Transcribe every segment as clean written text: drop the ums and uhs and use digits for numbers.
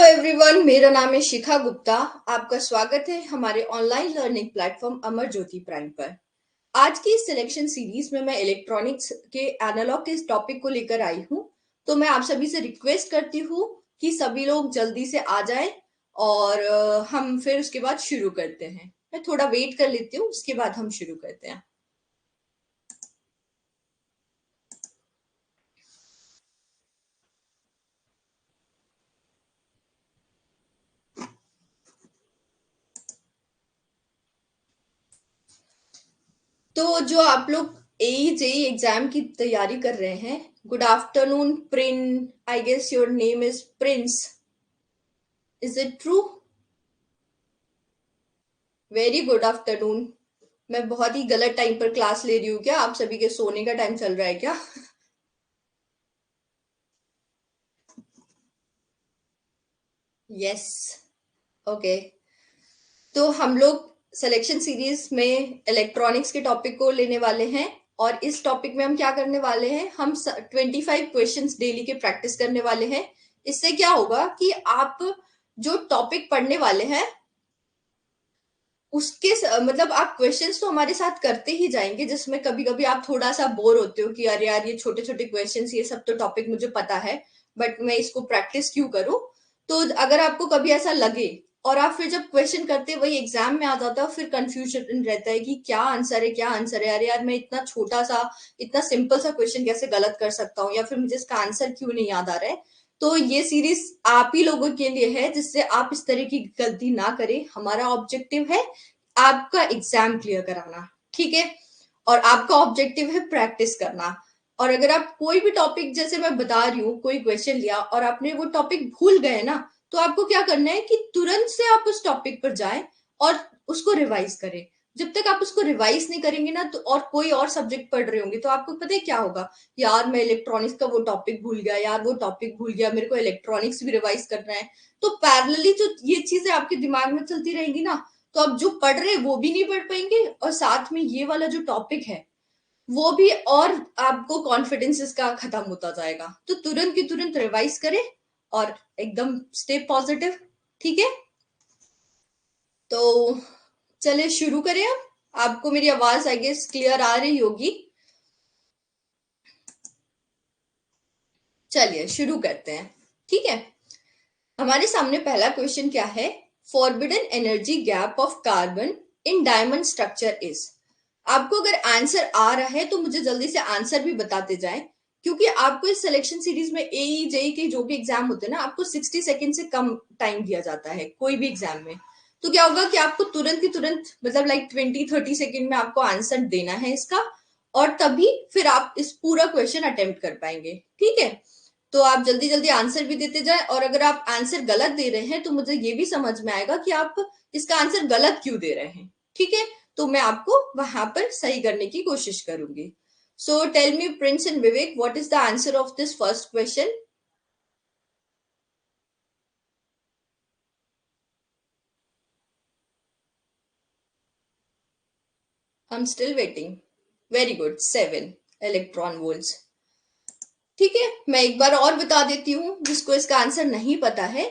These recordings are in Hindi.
एवरीवन, मेरा नाम है शिखा गुप्ता। आपका स्वागत है हमारे online learning platform Amar Jyoti prime पर। आज की इस सिलेक्शन सीरीज में मैं इलेक्ट्रॉनिक्स के एनालॉग के इस टॉपिक को लेकर आई हूं। तो मैं आप सभी से रिक्वेस्ट करती हूं कि सभी लोग जल्दी से आ जाएं और हम फिर उसके बाद शुरू करते हैं। मैं थोड़ा वेट कर लेती हूँ, उसके बाद हम शुरू करते हैं। तो जो आप लोग एई जेई एग्जाम की तैयारी कर रहे हैं, गुड आफ्टरनून प्रिन। I guess your name is prince. Is it true? Very good afternoon. मैं बहुत ही गलत टाइम पर क्लास ले रही हूँ क्या? आप सभी के सोने का टाइम चल रहा है क्या? यस। ओके। तो हम लोग सिलेक्शन सीरीज में इलेक्ट्रॉनिक्स के टॉपिक को लेने वाले हैं। और इस टॉपिक में हम क्या करने वाले हैं, हम 25 क्वेश्चंस डेली के प्रैक्टिस करने वाले हैं। इससे क्या होगा कि आप जो टॉपिक पढ़ने वाले हैं उसके मतलब आप क्वेश्चंस तो हमारे साथ करते ही जाएंगे, जिसमें कभी कभी आप थोड़ा सा बोर होते हो कि अरे यार, ये छोटे छोटे क्वेश्चंस, ये सब तो टॉपिक मुझे पता है, बट मैं इसको प्रैक्टिस क्यों करूं। तो अगर आपको कभी ऐसा लगे और आप फिर जब क्वेश्चन करते वही एग्जाम में आ जाता है, फिर कंफ्यूजन रहता है कि क्या आंसर है, क्या आंसर है, अरे यार मैं इतना छोटा सा, इतना सिंपल सा क्वेश्चन कैसे गलत कर सकता हूँ, या फिर मुझे इसका आंसर क्यों नहीं याद आ रहा है। तो ये सीरीज आप ही लोगों के लिए है, जिससे आप इस तरह की गलती ना करें। हमारा ऑब्जेक्टिव है आपका एग्जाम क्लियर कराना, ठीक है? और आपका ऑब्जेक्टिव है प्रैक्टिस करना। और अगर आप कोई भी टॉपिक, जैसे मैं बता रही हूँ, कोई क्वेश्चन लिया और आपने वो टॉपिक भूल गए ना, तो आपको क्या करना है कि तुरंत से आप उस टॉपिक पर जाएं और उसको रिवाइज करें। जब तक आप उसको रिवाइज नहीं करेंगे ना, तो और कोई और सब्जेक्ट पढ़ रहे होंगे, तो आपको पता है क्या होगा, यार मैं इलेक्ट्रॉनिक्स का वो टॉपिक भूल गया, यार वो टॉपिक भूल गया, मेरे को इलेक्ट्रॉनिक्स भी रिवाइज करना है। तो पैरेलली जो ये चीजें आपके दिमाग में चलती रहेंगी ना, तो आप जो पढ़ रहे हैं वो भी नहीं पढ़ पाएंगे, और साथ में ये वाला जो टॉपिक है वो भी, और आपको कॉन्फिडेंस इसका खत्म होता जाएगा। तो तुरंत की तुरंत रिवाइज करें और एकदम स्टे पॉजिटिव, ठीक है? तो चलिए शुरू करें अब। आपको मेरी आवाज आई गेस क्लियर आ रही होगी। चलिए शुरू करते हैं, ठीक है? हमारे सामने पहला क्वेश्चन क्या है, forbidden energy gap of carbon in diamond structure is. आपको अगर आंसर आ रहा है तो मुझे जल्दी से आंसर भी बताते जाएं, क्योंकि आपको इस सिलेक्शन सीरीज में एई जेई के जो भी एग्जाम होते हैं ना, आपको 60 सेकेंड से कम टाइम दिया जाता है कोई भी एग्जाम में। तो क्या होगा कि आपको तुरंत की तुरंत, मतलब लाइक 20-30 सेकेंड में आपको आंसर देना है इसका, और तभी फिर आप इस पूरा क्वेश्चन अटेम्प्ट कर पाएंगे, ठीक है? तो आप जल्दी जल्दी आंसर भी देते जाए, और अगर आप आंसर गलत दे रहे हैं तो मुझे ये भी समझ में आएगा कि आप इसका आंसर गलत क्यों दे रहे हैं, ठीक है? तो मैं आपको वहां पर सही करने की कोशिश करूंगी। So tell me Prince and Vivek, what is the answer of this first question? I am still waiting. Very good, 7 electron volts. ठीक है, मैं एक बार और बता देती हूँ जिसको इसका आंसर नहीं पता है।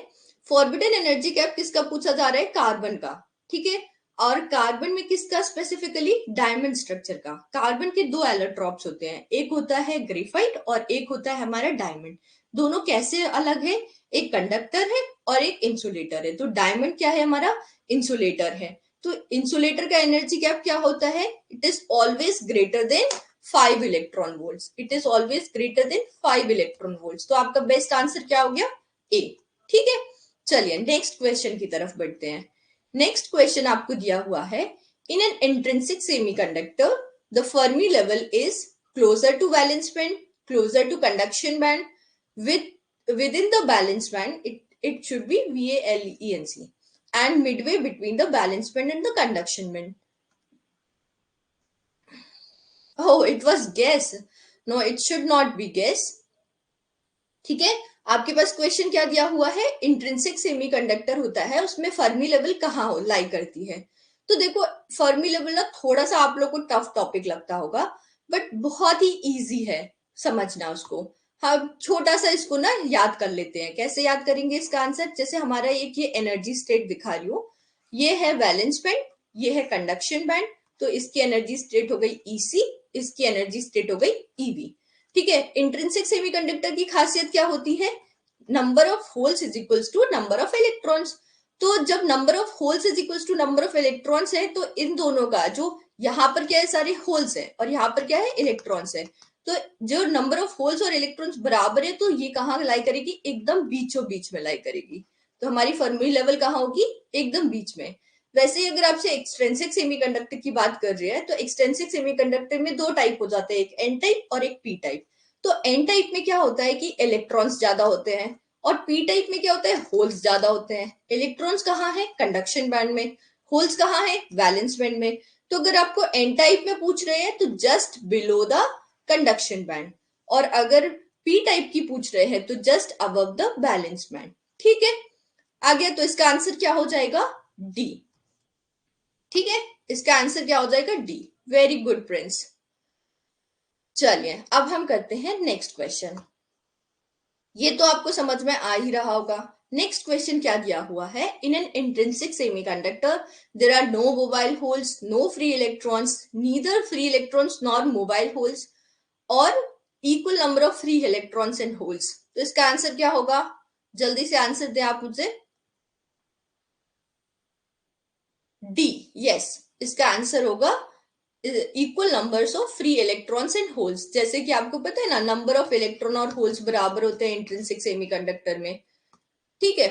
फॉरबिडन एनर्जी गैप किसका पूछा जा रहा है? कार्बन का, ठीक है? और कार्बन में किसका? स्पेसिफिकली डायमंड स्ट्रक्चर का। कार्बन के दो एलोट्रॉप्स होते हैं, एक होता है ग्रेफाइट और एक होता है हमारा डायमंड। दोनों कैसे अलग है? एक कंडक्टर है और एक इंसुलेटर है। तो डायमंड क्या है? हमारा इंसुलेटर है। तो इंसुलेटर का एनर्जी गैप क्या होता है? It is always greater than 5 electron volts. It is always greater than 5 electron volts. तो आपका बेस्ट आंसर क्या हो गया? ए, ठीक है? चलिए नेक्स्ट क्वेश्चन की तरफ बढ़ते हैं। नेक्स्ट क्वेश्चन आपको दिया हुआ है, in an intrinsic semiconductor the Fermi level is closer to valence band, closer to conduction band, within the balance band, it should be VALENC, and midway between the balance band and the conduction band. Oh, it was guess. No, it should not be guess. ठीक है, आपके पास क्वेश्चन क्या दिया हुआ है? इंट्रिंसिक सेमीकंडक्टर होता है, उसमें फर्मी लेवल कहाँ हो लाई करती है। तो देखो, फर्मी लेवल ना थोड़ा सा आप लोग को टफ टॉपिक लगता होगा, बट बहुत ही इजी है समझना उसको। हम छोटा सा इसको ना याद कर लेते हैं। कैसे याद करेंगे इसका आंसर? जैसे हमारा एक ये एनर्जी स्टेट दिखा रही हूँ, ये है वैलेंस बैंड, ये है कंडक्शन बैंड। तो इसकी एनर्जी स्टेट हो गई ईसी, इसकी एनर्जी स्टेट हो गई ईवी। ठीक है। इंट्रिंसिक सेमीकंडक्टर की खासियत क्या होती है? Number of holes is equals to number of electrons. तो जब number of holes is equals to number of electrons है, तो इन दोनों का जो यहाँ पर क्या है, सारे होल्स है और यहाँ पर क्या है, इलेक्ट्रॉन्स है। तो जो नंबर ऑफ होल्स और इलेक्ट्रॉन्स बराबर है, तो ये कहाँ लाई करेगी? एकदम बीचों बीच में लाई करेगी। तो हमारी फर्मी लेवल कहाँ होगी? एकदम बीच में। वैसे ही अगर आपसे एक्सट्रिंसिक सेमीकंडक्टर की बात कर रही है, तो एक्सट्रिंसिक सेमीकंडक्टर में दो टाइप हो जाते हैं, एक एन टाइप और एक पी टाइप। तो एन टाइप में क्या होता है कि इलेक्ट्रॉन्स ज्यादा होते हैं, और पी टाइप में क्या होता है, होल्स ज्यादा होते हैं। इलेक्ट्रॉन्स कहाँ है? कंडक्शन बैंड में। होल्स कहाँ है? वैलेंस बैंड में। तो अगर आपको एन टाइप में पूछ रहे हैं, तो just below the conduction band, और अगर पी टाइप की पूछ रहे हैं तो just above the balance band. ठीक है, आ गया। तो इसका आंसर क्या हो जाएगा? डी। ठीक है, इसका आंसर क्या हो जाएगा? डी। Very good Prince. चलिए अब हम करते हैं नेक्स्ट क्वेश्चन। ये तो आपको समझ में आ ही रहा होगा। नेक्स्ट क्वेश्चन क्या दिया हुआ है? In an intrinsic semiconductor there are no mobile holes, no free electrons, neither free electrons nor mobile holes, और equal number of free electrons and holes. तो इसका आंसर क्या होगा? जल्दी से आंसर दे आप मुझे। डी। यस, इसका आंसर होगा equal numbers of free electrons and holes. जैसे कि आपको पता है ना, नंबर ऑफ इलेक्ट्रॉन और होल्स बराबर होते हैं इंट्रिंसिक सेमीकंडक्टर में। ठीक है,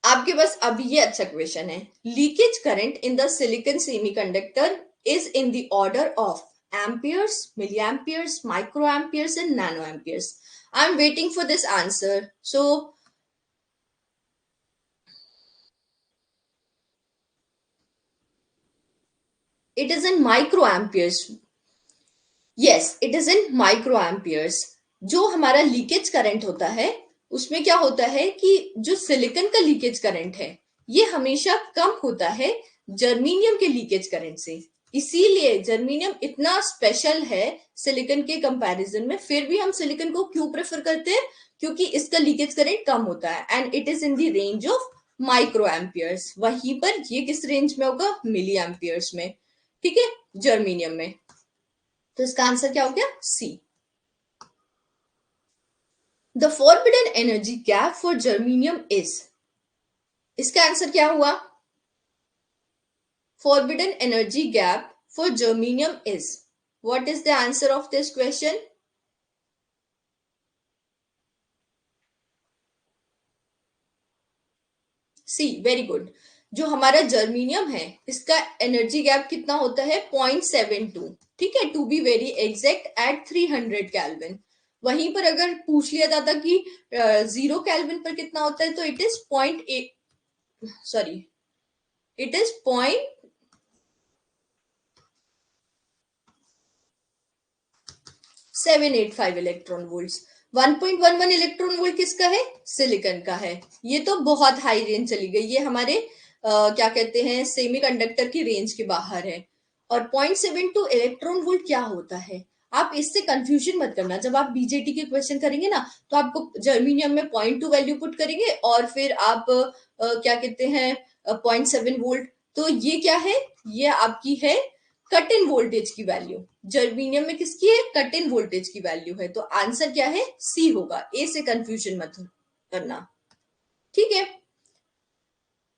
आपके पास अभी ये अच्छा क्वेश्चन है। Leakage current in the silicon semiconductor is in the order of amperes, milliamperes, microamperes and nanoamperes. I'm waiting for this answer. So it is in microamperes. Yes, it is in microamperes. जो हमारा लीकेज करंट होता है, उसमें क्या होता है कि जो सिलिकॉन का लीकेज करंट है, ये हमेशा कम होता है जर्मीनियम के लीकेज करंट से। इसीलिए जर्मीनियम इतना स्पेशल है सिलिकॉन के कंपैरिजन में। फिर भी हम सिलिकॉन को क्यों प्रेफर करते हैं? क्योंकि इसका लीकेज करंट कम होता है, and it is in the range of micro amperes. वहीं पर ये किस रेंज में होगा? मिली एम्पियर्स में। ठीक है, जर्मीनियम में। तो इसका आंसर क्या हो गया? C. The forbidden energy gap for germanium is. इसका आंसर क्या हुआ? Forbidden energy gap for germanium is. What is the answer of this question? C. Very good. जो हमारा जर्मीनियम है, इसका एनर्जी गैप कितना होता है? 0.72। ठीक है, to be very exact at 300 kelvin. वहीं पर अगर पूछ लिया जाता कि 0 केल्विन पर कितना होता है, तो it is 0.8, sorry, it is 0.785 electron volt. 1.11 electron volt किसका है? सिलिकॉन का है। ये तो बहुत हाई रेंज चली गई, ये हमारे क्या कहते हैं, सेमीकंडक्टर की रेंज के बाहर है। और 0.72 इलेक्ट्रॉन वोल्ट क्या होता है? आप इससे कंफ्यूजन मत करना। जब आप बीजेटी के क्वेश्चन करेंगे ना, तो आपको जर्मीनियम में 0.2 वैल्यू पुट करेंगे, और फिर आप क्या कहते हैं, 0.7 वोल्ट। तो ये क्या है? ये आपकी है कट इन वोल्टेज की वैल्यू। जर्मीनियम में किसकी है? कट इन वोल्टेज की वैल्यू है। तो आंसर क्या है? सी होगा। ए से कंफ्यूजन मत करना। ठीक है,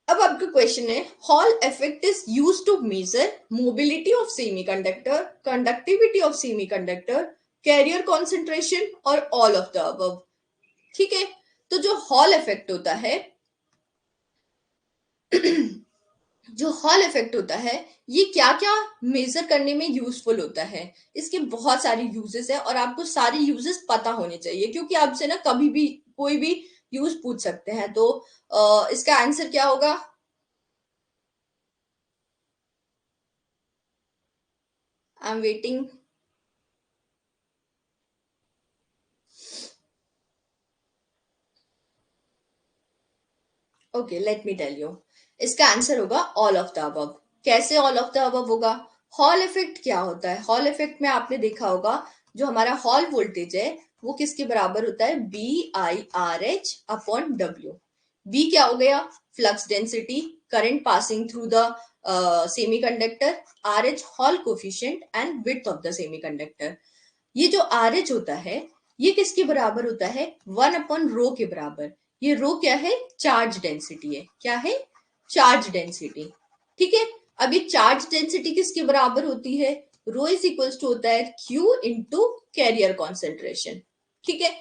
अब आपका क्वेश्चन है, Hall effect is used to measure mobility of semiconductor, conductivity of semiconductor, carrier concentration, और ऑल ऑफ द अबव। ठीक है, तो जो हॉल इफेक्ट होता है जो हॉल इफेक्ट होता है, ये क्या क्या मेजर करने में यूजफुल होता है? इसके बहुत सारे यूजेस है, और आपको सारे यूजेस पता होने चाहिए, क्योंकि आपसे ना कभी भी कोई भी यूज पूछ सकते हैं। तो इसका आंसर क्या होगा? I am waiting. Okay, let me tell you. इसका आंसर होगा ऑल ऑफ द अबव। कैसे ऑल ऑफ द अबव होगा? हॉल इफेक्ट क्या होता है? हॉल इफेक्ट में आपने देखा होगा जो हमारा हॉल वोल्टेज है वो किसके बराबर होता है, BIRH/W। बी क्या हो गया, flux density, current passing through the semiconductor, RH hall coefficient and width of the semiconductor. ये जो RH होता है ये किसके बराबर होता है, 1/रो के बराबर। ये रो क्या है, चार्ज डेंसिटी है। क्या है, चार्ज डेंसिटी। ठीक है, अब ये चार्ज डेंसिटी किसके बराबर होती है, रो इज इक्वल्स टू होता है Q इंटू कैरियर कॉन्सेंट्रेशन। ठीक है,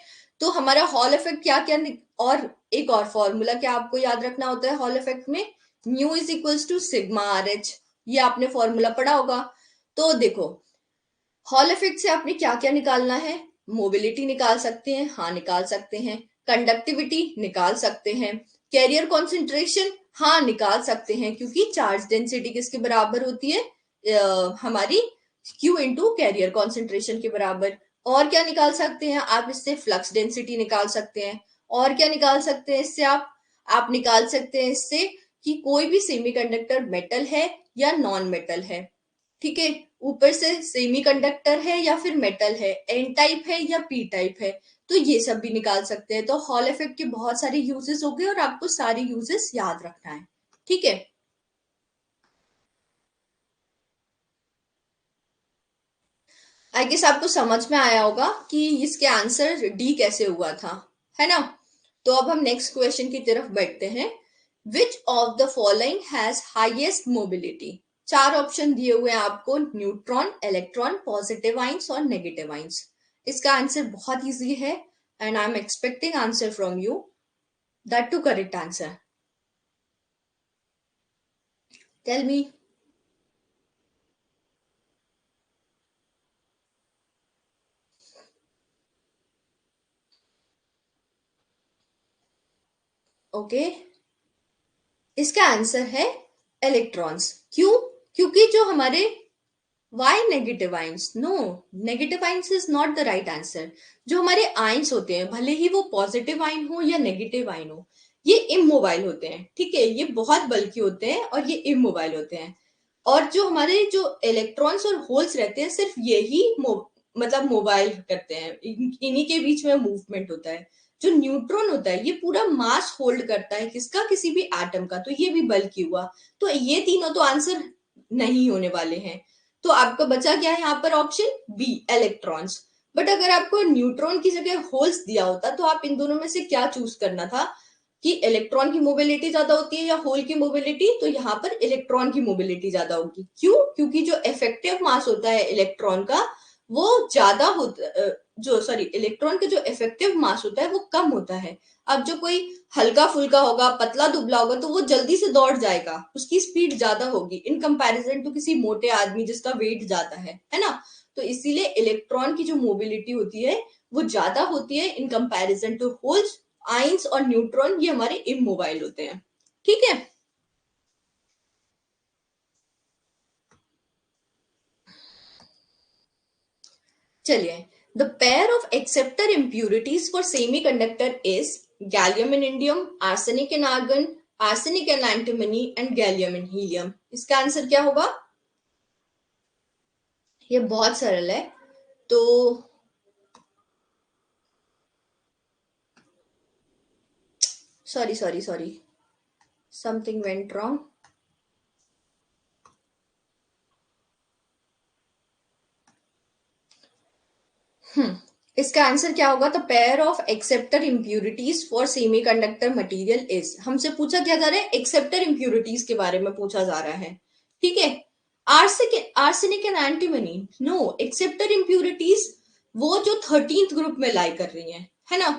तो हमारा हॉल इफेक्ट क्या क्या और एक और फॉर्मूला क्या आपको याद रखना होता है हॉल इफेक्ट में, nu is equals to sigma RH। ये आपने फॉर्मूला पढ़ा होगा। तो देखो, हॉल इफेक्ट से आपने क्या क्या निकालना है, मोबिलिटी निकाल सकते हैं, हाँ निकाल सकते हैं, कंडक्टिविटी निकाल सकते हैं, कैरियर कॉन्सेंट्रेशन हाँ निकाल सकते हैं, क्योंकि चार्ज डेंसिटी किसके बराबर होती है, हमारी Q इंटू कैरियर कॉन्सेंट्रेशन के बराबर। और क्या निकाल सकते हैं आप इससे, फ्लक्स डेंसिटी निकाल सकते हैं। और क्या निकाल सकते हैं इससे आप निकाल सकते हैं इससे कि कोई भी सेमीकंडक्टर मेटल है या नॉन मेटल है। ठीक है, ऊपर से सेमीकंडक्टर है या फिर मेटल है, एन टाइप है या पी टाइप है, तो ये सब भी निकाल सकते हैं। तो हॉल इफेक्ट के बहुत सारे यूजेस हो गए और आपको सारे यूजेस याद रखना है। ठीक है, आई गेस आपको समझ में आया होगा कि इसके आंसर डी कैसे हुआ था, है ना। तो अब हम नेक्स्ट क्वेश्चन की तरफ बढ़ते हैं। Which of the following has highest mobility. चार ऑप्शन दिए हुए हैं आपको, न्यूट्रॉन, इलेक्ट्रॉन, पॉजिटिव आइंस और नेगेटिव आइंस। इसका आंसर बहुत इजी है and I am expecting answer from you, that too correct answer. Tell me. Okay, इसका आंसर है इलेक्ट्रॉन्स। क्यों, क्योंकि जो हमारे Why negative ions? No, negative ions is not the right answer. जो हमारे आयंस होते हैं, भले ही वो पॉजिटिव आयन हो या नेगेटिव आयन हो, ये इमोबाइल होते हैं। ठीक है, ये बहुत बल्कि होते हैं और ये इमोबाइल होते हैं। और जो हमारे जो इलेक्ट्रॉन्स और होल्स रहते हैं, सिर्फ यही मतलब मोबाइल करते हैं, इन्हीं के बीच में मूवमेंट होता है। जो न्यूट्रॉन होता है ये पूरा मास होल्ड करता है, किसका, किसी भी एटम का, तो ये भी बल्कि हुआ। तो ये तीनों तो आंसर नहीं होने वाले हैं। तो आपका बचा क्या है यहाँ पर, ऑप्शन बी, इलेक्ट्रॉन्स। बट अगर आपको न्यूट्रॉन की जगह होल्स दिया होता तो आप इन दोनों में से क्या चूज करना था, कि इलेक्ट्रॉन की मोबिलिटी ज्यादा होती है या होल की मोबिलिटी, तो यहाँ पर इलेक्ट्रॉन की मोबिलिटी ज्यादा होगी। क्यों, क्योंकि जो इफेक्टिव मास होता है इलेक्ट्रॉन का वो ज्यादा होता, जो सॉरी इलेक्ट्रॉन का जो इफेक्टिव मास होता है वो कम होता है। अब जो कोई हल्का फुल्का होगा, पतला दुबला होगा, तो वो जल्दी से दौड़ जाएगा, उसकी स्पीड ज्यादा होगी इन कंपैरिजन टू किसी मोटे आदमी जिसका वेट ज्यादा है ना। तो इसीलिए इलेक्ट्रॉन की जो मोबिलिटी होती है वो ज्यादा होती है in comparison to holes. Ions और न्यूट्रॉन ये हमारे इमोबाइल होते हैं। ठीक है, चलिए। The pair of acceptor impurities for semiconductor is gallium and indium, arsenic and argon, arsenic and antimony and gallium and helium. इसका आंसर क्या होगा, ये बहुत सरल है। तो sorry sorry sorry, something went wrong. इसका आंसर क्या होगा, the pair of acceptor impurities for semiconductor material is. हमसे पूछा क्या जा रहा है, एक्सेप्टर इम्प्यूरिटीज के बारे में पूछा जा रहा है। ठीक है, arsenic and antimony, no, acceptor impurities वो जो 13th ग्रुप में लाई कर रही है ना।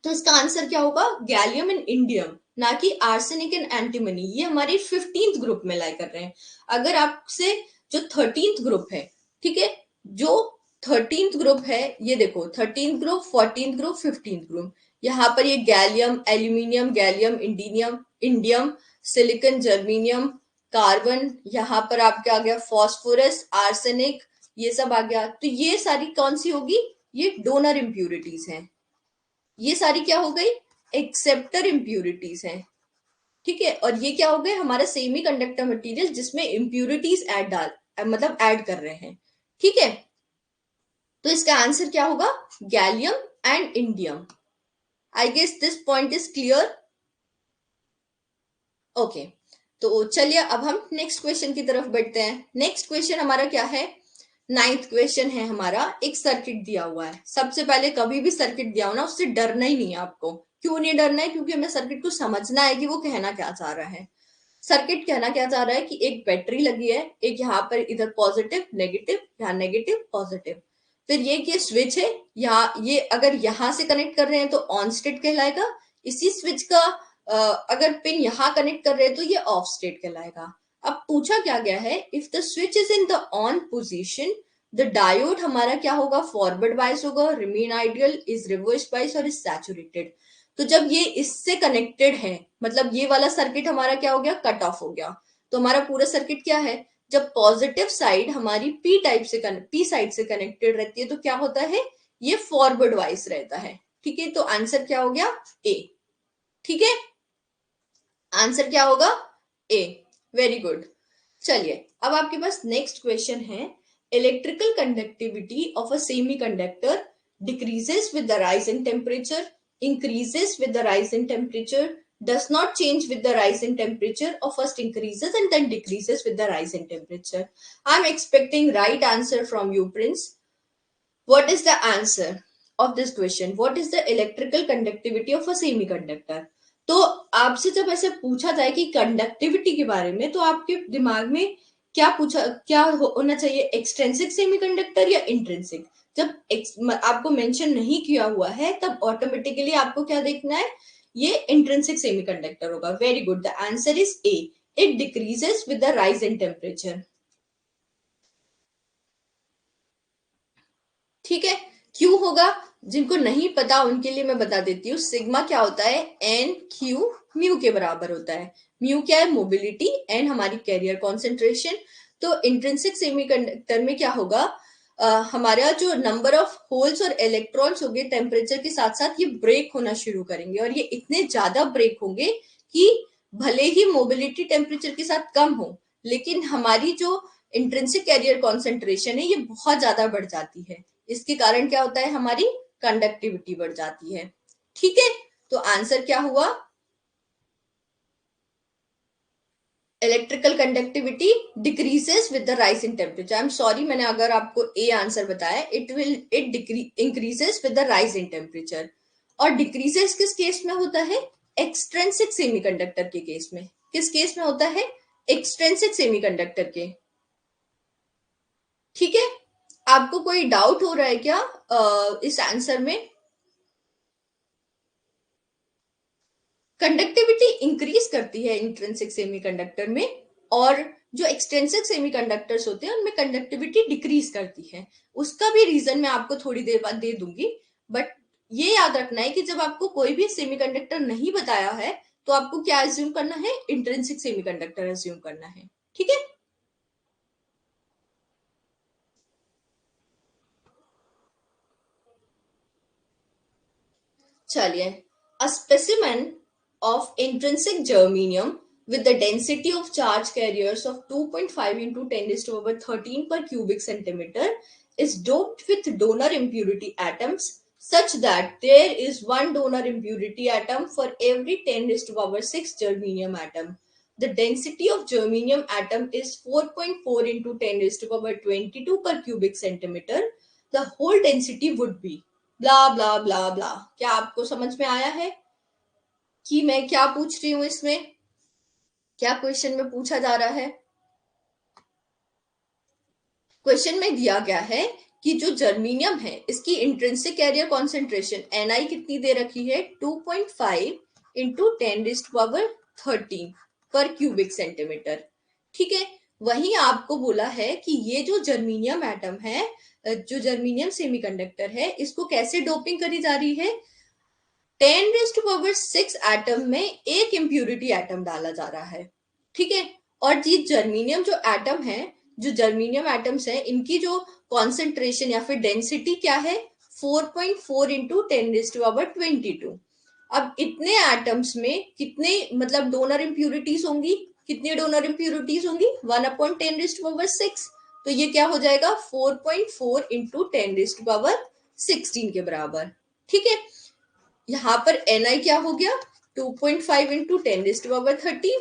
तो इसका आंसर क्या होगा, गैलियम एंड इंडियम, ना कि आर्सेनिक एंड एंटीमनी, ये हमारी 15th ग्रुप में लाई कर रहे हैं। अगर आपसे जो 13th ग्रुप है, ठीक है, जो 13th ग्रुप है, ये देखो 13th group, 14th group, 15th group, यहाँ पर ये gallium, aluminium, gallium, indinium, indium, silicon, germanium, carbon, यहाँ पर आपके आ गया फॉस्फोरस, आर्सेनिक, ये सब आ गया। तो ये सारी कौन सी होगी, ये डोनर इंप्यूरिटीज हैं। ये सारी क्या हो गई, एक्सेप्टर इम्प्यूरिटीज हैं। ठीक है, और ये क्या हो गए, हमारा सेमी कंडक्टर मटेरियल जिसमें इम्प्यूरिटीज ऐड डाल मतलब ऐड कर रहे हैं। ठीक है, तो इसका आंसर क्या होगा? Gallium and indium. I guess this point is clear. Okay, तो चलिए अब हम नेक्स्ट क्वेश्चन की तरफ बढ़ते हैं। नेक्स्ट क्वेश्चन हमारा क्या है? नाइन्थ क्वेश्चन है हमारा। एक सर्किट दिया हुआ है। सबसे पहले कभी भी सर्किट दिया हो ना, उससे डरना ही नहीं है आपको। क्यों नहीं डरना है? क्योंकि हमें सर्किट को समझना है कि वो कहना क्या चाह रहा है। सर्किट कहना क्या चाह रहा है कि एक बैटरी लगी है, एक यहाँ पर इधर पॉजिटिव नेगेटिव, यहाँ नेगेटिव पॉजिटिव। फिर ये स्विच है, यहाँ ये अगर यहाँ से कनेक्ट कर रहे हैं तो ऑन स्टेट कहलाएगा। इसी स्विच का अगर पिन यहाँ कनेक्ट कर रहे हैं तो ये ऑफ स्टेट कहलाएगा। अब पूछा क्या गया है, if the switch is in the on position the diode हमारा क्या होगा? फॉरवर्ड बायस होगा, remain ideal, is reverse bias और इज सैचुरेटेड। तो जब ये इससे कनेक्टेड है, मतलब ये वाला सर्किट हमारा क्या हो गया? कट ऑफ हो गया। तो हमारा पूरा सर्किट क्या है? जब पॉजिटिव साइड हमारी पी साइड से कनेक्टेड रहती है तो क्या होता है? ये फॉरवर्ड वाइस रहता है। ठीक है, तो आंसर क्या हो गया? ए। ठीक है, आंसर क्या होगा? ए। Very good. चलिए अब आपके पास नेक्स्ट क्वेश्चन है। Electrical conductivity of a semiconductor decreases with the rise in temperature, increases with the rise in temperature, does not change with the rise in temperature, or first increases and then decreases with the rise in temperature. I'm expecting right answer from you, Prince. What is the answer of this question? What is the electrical conductivity of a semiconductor? तो आपसे जब ऐसे पूछा जाए कि कंडक्टिविटी के बारे में, तो आपके दिमाग में क्या होना चाहिए? एक्सट्रिंसिक सेमीकंडक्टर या इंट्रिंसिक? जब आपको मेंशन नहीं किया हुआ है तब ऑटोमेटिकली आपको क्या देखना है? ये इंट्रिंसिक सेमीकंडक्टर होगा। Very good, the answer is a. It decreases with the rise in temperature. ठीक है, क्यों होगा? जिनको नहीं पता उनके लिए मैं बता देती हूँ। सिग्मा क्या होता है? एन क्यू म्यू के बराबर होता है। म्यू क्या है? मोबिलिटी, एन हमारी कैरियर कॉन्सेंट्रेशन। तो इंट्रिंसिक सेमीकंडक्टर में क्या होगा? हमारा जो नंबर ऑफ होल्स और इलेक्ट्रॉन्स होंगे टेम्परेचर के साथ साथ ये ब्रेक होना शुरू करेंगे, और ये इतने ज्यादा ब्रेक होंगे कि भले ही मोबिलिटी टेम्परेचर के साथ कम हो, लेकिन हमारी जो इंट्रिंसिक कैरियर कॉन्सेंट्रेशन है ये बहुत ज्यादा बढ़ जाती है। इसके कारण क्या होता है? हमारी कंडक्टिविटी बढ़ जाती है। ठीक है, तो आंसर क्या हुआ? Electrical conductivity decreases with the rise in temperature. I am sorry, मैंने अगर आपको ए आंसर बताया। It increases with the rise in temperature. और डिक्रीजेस किस केस में होता है? एक्सट्रिंसिक सेमीकंडक्टर के केस में। किस केस में होता है? एक्सट्रिंसिक सेमीकंडक्टर के। ठीक है, आपको कोई डाउट हो रहा है क्या इस आंसर में? कंडक्टिविटी इंक्रीज करती है इंट्रिंसिक सेमीकंडक्टर में, और जो एक्सट्रिंसिक सेमीकंडक्टर्स होते हैं उनमें कंडक्टिविटी डिक्रीज करती है। उसका भी रीजन मैं आपको थोड़ी देर बाद दे दूंगी। बट ये याद रखना है कि जब आपको कोई भी सेमीकंडक्टर नहीं बताया है तो आपको क्या एज्यूम करना है? इंट्रिंसिक सेमीकंडक्टर एज्यूम करना है। ठीक है, चलिए। A specimen of intrinsic germanium with the density of charge carriers of 2.5 into 10 raised to power 13 per cubic centimeter is doped with donor impurity atoms such that there is one donor impurity atom for every 10 raised to power 6 germanium atom. The density of germanium atom is 4.4 into 10 raised to power 22 per cubic centimeter. The whole density would be ब्ला ब्ला ब्ला ब्ला। क्या आपको समझ में आया है कि मैं क्या पूछ रही हूं? इसमें क्या क्वेश्चन में पूछा जा रहा है? क्वेश्चन में दिया गया है कि जो जर्मीनियम है इसकी इंट्रिंसिक कैरियर कॉन्सेंट्रेशन Ni कितनी दे रखी है? 2.5 इंटू 10⁻13 पर क्यूबिक सेंटीमीटर। ठीक है, वहीं आपको बोला है कि ये जो जर्मीनियम एटम है, जो जर्मीनियम सेमीकंडक्टर है, इसको कैसे डोपिंग करी जा रही है? 10⁻6 एटम में एक इम्प्यूरिटी एटम डाला जा रहा है। ठीक है, और ये जर्मीनियम जो एटम है, जो जर्मीनियम एटम्स है, इनकी जो कॉन्सेंट्रेशन या फिर डेंसिटी क्या है? 4.4 इंटू 10⁻22। अब इतने एटम्स में कितने मतलब डोनर इम्प्यूरिटीज होंगी? कितनी डोनर इम्प्यूरिटीज होंगी? 1/10⁻6। तो ये क्या हो जाएगा 4.4 इंटू 10⁻16 के बराबर। ठीक है, यहाँ पर Ni क्या हो गया 2.5 इंटू 10⁻13,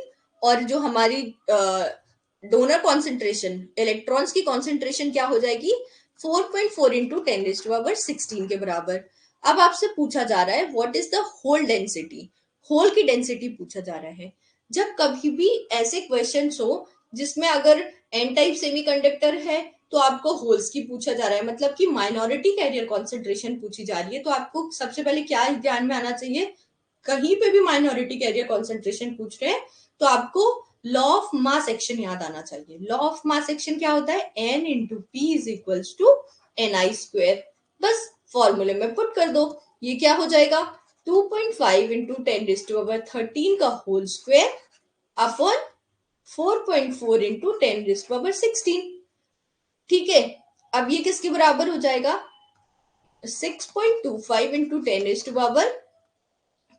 और जो हमारी डोनर कॉन्सेंट्रेशन इलेक्ट्रॉन्स की कॉन्सेंट्रेशन क्या हो जाएगी 4.4 इंटू 10⁻16 के बराबर। अब आपसे पूछा जा रहा है what is the hole density, hole की डेंसिटी पूछा जा रहा है। जब कभी भी ऐसे क्वेश्चंस हो जिसमें अगर एन टाइप सेमीकंडक्टर है तो आपको होल्स की पूछा जा रहा है, मतलब कि माइनॉरिटी कैरियर कॉन्सेंट्रेशन पूछी जा रही है, तो आपको सबसे पहले क्या ध्यान में आना चाहिए, कहीं पे भी माइनॉरिटी कैरियर कॉन्सेंट्रेशन पूछ रहे हैं तो आपको लॉ ऑफ मास एक्शन याद आना चाहिए। लॉ ऑफ मास एक्शन क्या होता है, n into p is equals to n i square. बस फॉर्मूले में पुट कर दो, ये क्या हो जाएगा 2.5 इंटू 10⁻13 का होल स्क्वेयर अपॉन 4.4 इंटू 10⁻16। ठीक है, अब ये किसके बराबर हो जाएगा 6.25 इंटू 10⁻,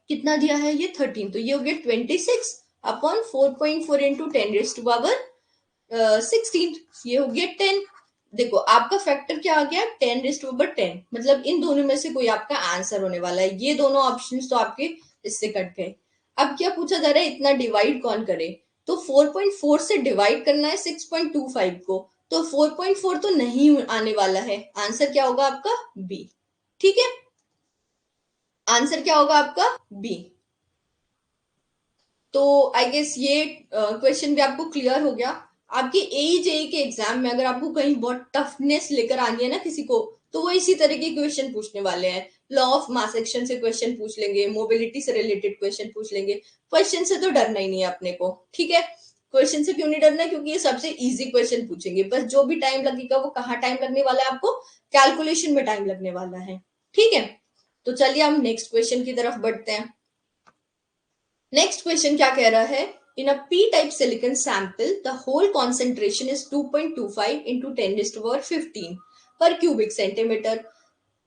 कितना दिया है ये 13, तो ये हो गया 26 अपॉन 4.4 इंटू 10⁻16, ये हो गया 10। देखो आपका फैक्टर क्या आ गया 10⁻10, मतलब इन दोनों में से कोई आपका आंसर होने वाला है। ये दोनों ऑप्शंस तो आपके इससे कट गए। अब क्या पूछा जा रहा है, इतना डिवाइड कौन करे, तो 4.4 से डिवाइड करना है 6.25 को, तो 4.4 तो नहीं आने वाला है, आंसर क्या होगा आपका बी। ठीक है, आंसर क्या होगा आपका बी। तो आई गेस ये क्वेश्चन भी आपको क्लियर हो गया। आपके एई जेई के एग्जाम में अगर आपको कहीं बहुत टफनेस लेकर आनी है ना किसी को, तो वो इसी तरह के क्वेश्चन पूछने वाले हैं। लॉ ऑफ मास एक्शन से क्वेश्चन पूछ लेंगे, मोबिलिटी से रिलेटेड क्वेश्चन पूछ लेंगे। क्वेश्चन से तो डरना ही नहीं है अपने को, ठीक है। क्वेश्चन से क्यों नहीं डरना है, क्योंकि ये सबसे इजी क्वेश्चन पूछेंगे। बस जो भी टाइम लगेगा वो कहाँ टाइम लगने वाला है आपको, कैलकुलेशन में टाइम लगने वाला है। ठीक है, तो चलिए हम नेक्स्ट क्वेश्चन की तरफ बढ़ते हैं। नेक्स्ट क्वेश्चन क्या कह रहा है, in a P type silicon sample the hole concentration is 2.25 into 10⁻15 per cubic centimeter.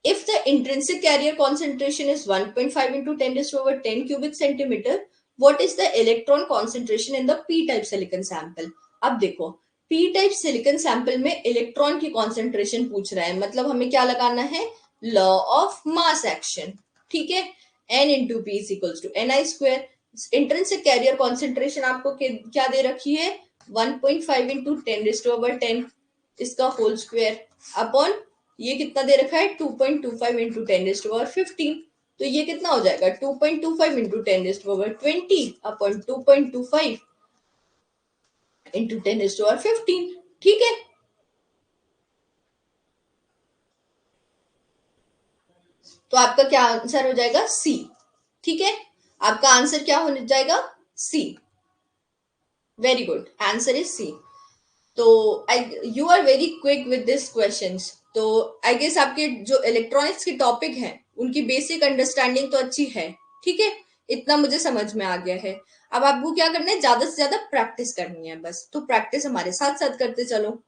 If the intrinsic carrier concentration is 1.5 into 10⁻10 cubic centimeter, what is the electron concentration in the p type silicon sample? अब देखो p टाइप सिलिकॉन सैंपल में इलेक्ट्रॉन की कॉन्सेंट्रेशन पूछ रहा है, मतलब हमें क्या लगाना है, लॉ ऑफ मास एक्शन। ठीक है, n into p is equals to n i square. Intrinsic carrier concentration आपको क्या दे रखी है 1.5 इंटू 10⁻10 इसका होल स्क्वायर अपॉन ये कितना दे रखा है 2.25 इंटू 10⁻15, तो ये कितना हो जाएगा 2.25 इंटू 10⁻20 अपॉन 2.25 इंटू 10⁻15। ठीक है, तो आपका क्या आंसर हो जाएगा सी। ठीक है, आपका आंसर क्या हो जाएगा C. Very good, answer is C. तो I you are very quick with this questions. तो आई गेस आपके जो इलेक्ट्रॉनिक्स के टॉपिक हैं उनकी बेसिक अंडरस्टैंडिंग तो अच्छी है। ठीक है, इतना मुझे समझ में आ गया है। अब आपको क्या करना है, ज्यादा से ज्यादा प्रैक्टिस करनी है बस, तो प्रैक्टिस हमारे साथ साथ करते चलो।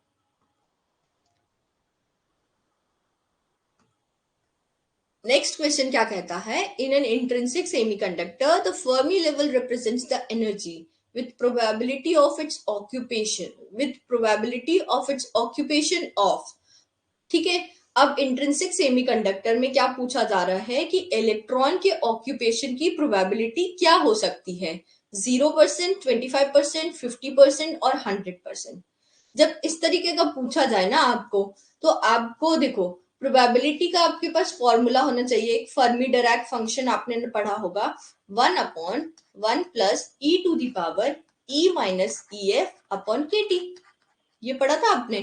नेक्स्ट क्वेश्चन क्या कहता है, in an intrinsic semiconductor the Fermi level represents the energy with probability of its occupation of। ठीक है, अब इंट्रिंसिक सेमीकंडक्टर में क्या पूछा जा रहा है कि इलेक्ट्रॉन के ऑक्यूपेशन की प्रोबेबिलिटी क्या हो सकती है, 0%, 25%, 50% और 100%। जब इस तरीके का पूछा जाए ना आपको, तो आपको देखो प्रोबेबिलिटी का आपके पास फॉर्मूला होना चाहिए, एक फर्मी डिराक फंक्शन आपने पढ़ा होगा 1/1 plus e to the power e minus e f upon k t, ये पढ़ा था आपने।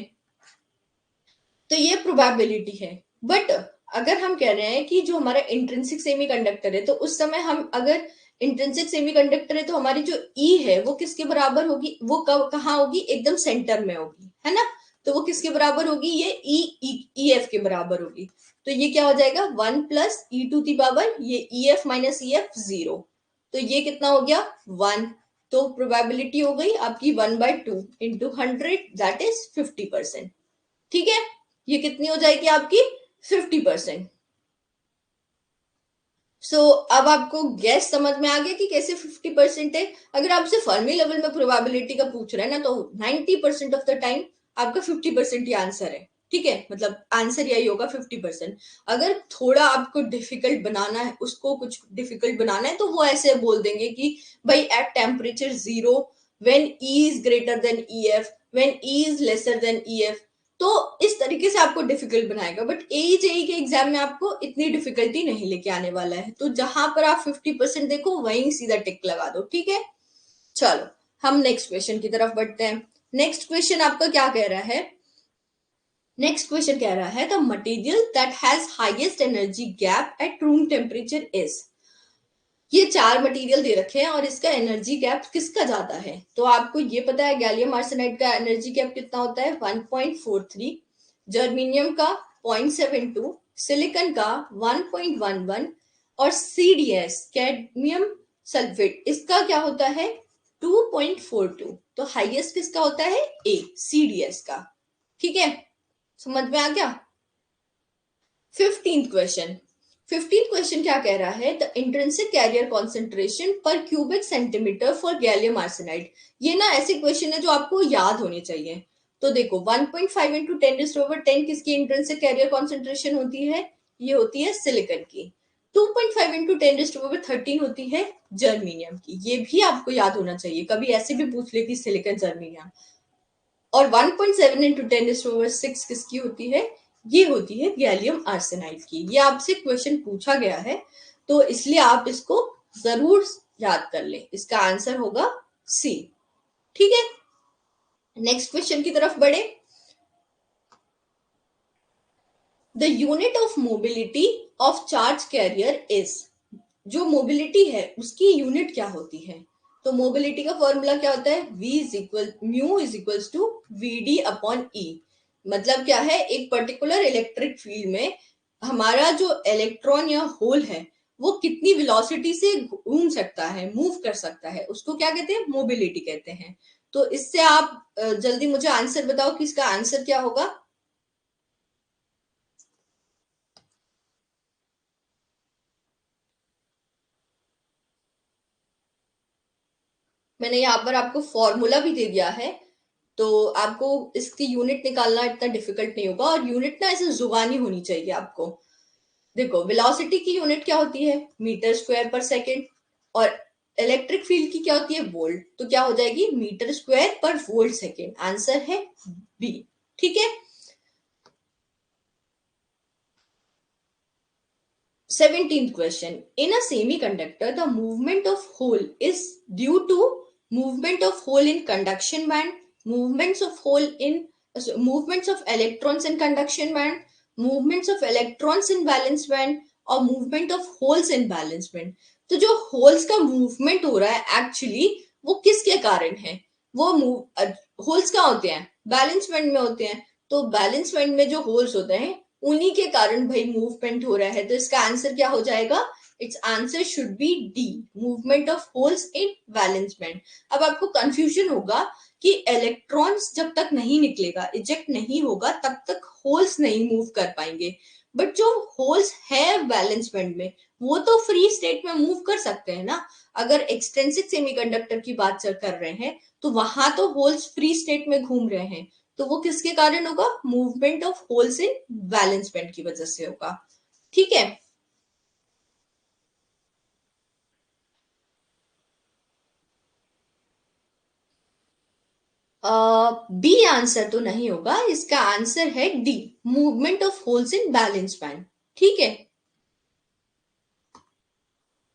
तो ये प्रोबेबिलिटी है। बट अगर हम कह रहे हैं कि जो हमारा इंट्रिंसिक सेमीकंडक्टर है, तो उस समय हम अगर इंट्रिंसिक सेमीकंडक्टर है तो हमारी जो ई है वो किसके बराबर होगी, वो कहाँ होगी, एकदम सेंटर में होगी, है ना। तो वो किसके बराबर होगी, ये ई एफ के बराबर होगी। तो ये क्या हो जाएगा 1 plus e to the power ये e f minus e f 0, तो ये कितना हो गया 1। तो प्रोबेबिलिटी हो गई आपकी 1/2 इंटू 100 दैट इज 50%। ठीक है, ये कितनी हो जाएगी आपकी 50%। सो अब आपको गैस समझ में आ गया कि कैसे 50% है। अगर आपसे फर्मी लेवल में प्रोबेबिलिटी का पूछ रहे हैं ना, तो 90% ऑफ द टाइम आपका 50% ही आंसर है। ठीक है, मतलब आंसर यही होगा 50%। अगर थोड़ा आपको डिफिकल्ट बनाना है, उसको कुछ डिफिकल्ट बनाना है, तो वो ऐसे बोल देंगे कि भाई at temperature 0 when E is greater than E F, when E is lesser than E F. तो इस तरीके से आपको डिफिकल्ट बनाएगा, बट एई जेई के एग्जाम में आपको इतनी डिफिकल्टी नहीं लेके आने वाला है। तो जहां पर आप 50% देखो वहीं सीधा टिक लगा दो। ठीक है, चलो हम नेक्स्ट क्वेश्चन की तरफ बढ़ते हैं। नेक्स्ट क्वेश्चन आपका क्या कह रहा है? नेक्स्ट क्वेश्चन कह रहा है the material that has highest energy gap at room temperature is. ये चार मटेरियल दे रखे हैं और इसका एनर्जी गैप किसका ज्यादा है? तो आपको ये पता है गैलियम आर्सेनाइड का एनर्जी गैप कितना होता है? 1.43, जर्मेनियम का 0.72, सिलिकॉन का 1.11 और सीडीएस कैडमियम सल्फेट इसका क्या होता है? 2.42। तो हाईएस्ट किसका होता है? ए, सीडीएस का। ठीक है, समझ में आ गया? 15th question. 15th क्वेश्चन क्या कह रहा है? द इंट्रिंसिक कैरियर कॉन्सेंट्रेशन पर cubic centimetre for gallium arsenide. ये ना ऐसे क्वेश्चन है जो आपको याद होने चाहिए। तो देखो 1.5 इंटू 10⁻10 किसकी इंट्रिंसिक कैरियर कॉन्सेंट्रेशन होती है? ये होती है सिलिकॉन की। 2.5 इंटू 10⁻13 होती है जर्मेनियम की। ये भी आपको याद होना चाहिए, कभी ऐसे भी पूछ ले कि सिलिकॉन जर्मेनियम। और 1.7 इंटू 10⁻6 किसकी होती है? ये होती है गैलियम आर्सेनाइड की। ये आपसे क्वेश्चन पूछा गया है, तो इसलिए आप इसको जरूर याद कर लें। इसका आंसर होगा सी। ठीक है, नेक्स्ट क्वेश्चन की तरफ बढ़े। The unit of mobility of charge career is. जो मोबिलिटी है उसकी यूनिट क्या होती है? तो मोबिलिटी का फॉर्मूला क्या होता है? v is equal mu is equals to v d upon e. मतलब क्या है? एक पर्टिकुलर इलेक्ट्रिक फील्ड में हमारा जो इलेक्ट्रॉन या होल है वो कितनी वेलोसिटी से घूम सकता है, मूव कर सकता है, उसको क्या कहते हैं? मोबिलिटी कहते हैं। तो इससे आप जल्दी मुझे आंसर बताओ कि इसका आंसर क्या होगा? मैंने यहाँ पर आपको फॉर्मूला भी दे दिया है, तो आपको इसकी यूनिट निकालना इतना डिफिकल्ट नहीं होगा। और यूनिट ना ऐसे जुबानी होनी चाहिए आपको। देखो वेलोसिटी की यूनिट क्या होती है? मीटर स्क्वायर पर सेकेंड। और इलेक्ट्रिक फील्ड की क्या होती है? वोल्ट। तो क्या हो जाएगी? मीटर स्क्वायर पर वोल्ट सेकेंड। आंसर है बी। ठीक है, 17th question. In a semiconductor, the movement of hole is due to movement of hole in conduction band, movements of hole in movements of electrons in conduction band, movements of electrons in valence band और movement of holes in valence band. तो जो holes का movement हो रहा है एक्चुअली वो किसके कारण है? वो होल्स कहाँ होते हैं? बैलेंस बैंड में होते हैं। तो बैलेंस बैंड में जो होल्स होते हैं उन्हीं के कारण भाई मूवमेंट हो रहा है। तो इसका आंसर क्या हो जाएगा? It's answer should be D, movement of holes in valence band. अब आपको कंफ्यूजन होगा कि इलेक्ट्रॉन्स जब तक नहीं निकलेगा, इजेक्ट नहीं होगा, तब तक होल्स नहीं मूव कर पाएंगे। बट जो होल्स है वैलेंस बैंड में वो तो फ्री स्टेट में मूव कर सकते हैं ना। अगर एक्सट्रिंसिक सेमीकंडक्टर की बात कर रहे हैं तो वहां तो होल्स फ्री स्टेट में घूम रहे हैं। तो वो किसके कारण होगा? Movement of holes in valence band की वजह से होगा। ठीक है, बी आंसर तो नहीं होगा। इसका आंसर है D, movement of holes in balance band. ठीक है,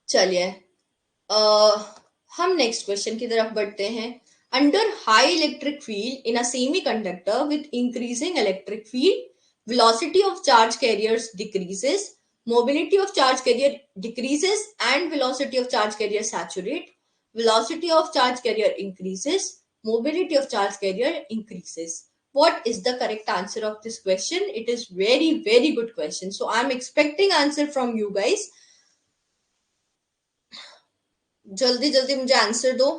चलिए हम नेक्स्ट क्वेश्चन की तरफ बढ़ते हैं। Under high electric field in a semiconductor with increasing electric field, velocity of charge carriers decreases, mobility of charge carrier decreases and velocity of charge carrier saturate, velocity of charge carrier increases, mobility of charge carrier increases. What is the correct answer of this question? It is very very good question, so I'm expecting answer from you guys. जल्दी जल्दी मुझे आंसर दो।